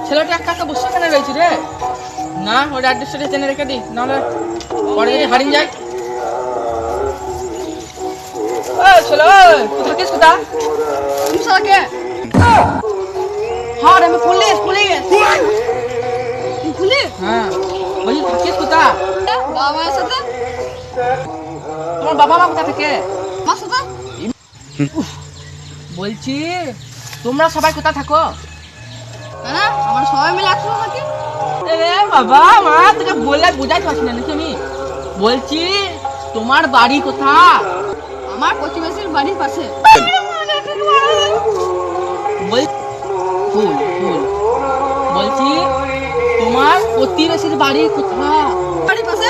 ছেলেটা একা একা বসে কেন রয়েছে রে? না ওর অ্যাড্রেসটা জেনে রেখে দিই, নাহলে পরে যদি হারিয়ে যায়। ছেলে কোথা থাকিস কোথা? হ্যাঁ রে, আমি পুলিশ পুলিশ পুলিশ। হ্যাঁ বলছি থাকিস কোথা? বাবার সাথে। তোমার বাবা মা কোথা থেকে? আমার সাথে। বলছি তোমরা সবাই কোথা থাকো? হ্যাঁ আমরা সবাই মিলে একসাথে থাকি। এ বাবা মা তোকে বললে বোঝাতে পারছি না নাকি আমি? বলছি তোমার বাড়ি কোথা? আমার প্রতিবেশীর বাড়ির পাশে। ফুল ফুল বলছি তোমার প্রতিবেশীর বাড়ি কোথা? বাড়ির পাশে।